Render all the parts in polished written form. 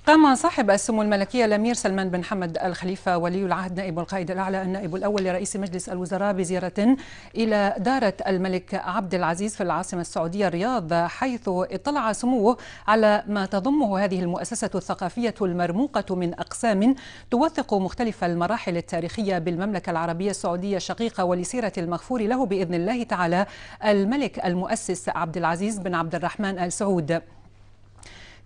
قام صاحب السمو الملكية الأمير سلمان بن حمد الخليفة ولي العهد نائب القائد الأعلى النائب الأول لرئيس مجلس الوزراء بزيارة إلى دارة الملك عبد العزيز في العاصمة السعودية الرياض، حيث اطلع سموه على ما تضمه هذه المؤسسة الثقافية المرموقة من أقسام توثق مختلف المراحل التاريخية بالمملكة العربية السعودية الشقيقة ولسيرة المغفور له بإذن الله تعالى الملك المؤسس عبد العزيز بن عبد الرحمن آل سعود.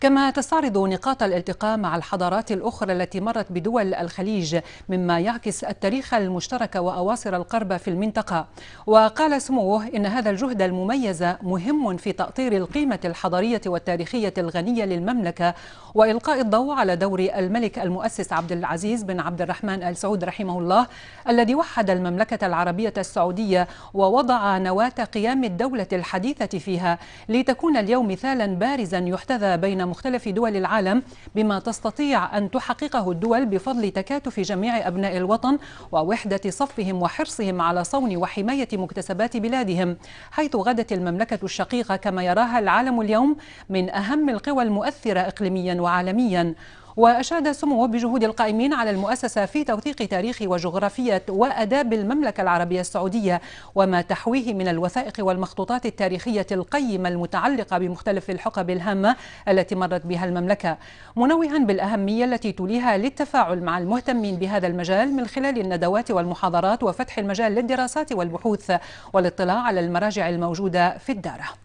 كما تستعرض نقاط الالتقاء مع الحضارات الأخرى التي مرت بدول الخليج، مما يعكس التاريخ المشترك وأواصر القرب في المنطقة. وقال سموه إن هذا الجهد المميز مهم في تأطير القيمة الحضارية والتاريخية الغنية للمملكة، وإلقاء الضوء على دور الملك المؤسس عبد العزيز بن عبد الرحمن آل سعود رحمه الله، الذي وحد المملكة العربية السعودية ووضع نواة قيام الدولة الحديثة فيها، لتكون اليوم مثالا بارزا يحتذى بين مختلف دول العالم بما تستطيع أن تحققه الدول بفضل تكاتف جميع أبناء الوطن ووحدة صفهم وحرصهم على صون وحماية مكتسبات بلادهم، حيث غدت المملكة الشقيقة كما يراها العالم اليوم من أهم القوى المؤثرة إقليميا وعالميا. وأشاد سموه بجهود القائمين على المؤسسة في توثيق تاريخ وجغرافية وآداب المملكة العربية السعودية وما تحويه من الوثائق والمخطوطات التاريخية القيمة المتعلقة بمختلف الحقب الهامة التي مرت بها المملكة، منوها بالأهمية التي توليها للتفاعل مع المهتمين بهذا المجال من خلال الندوات والمحاضرات وفتح المجال للدراسات والبحوث والاطلاع على المراجع الموجودة في الدارة.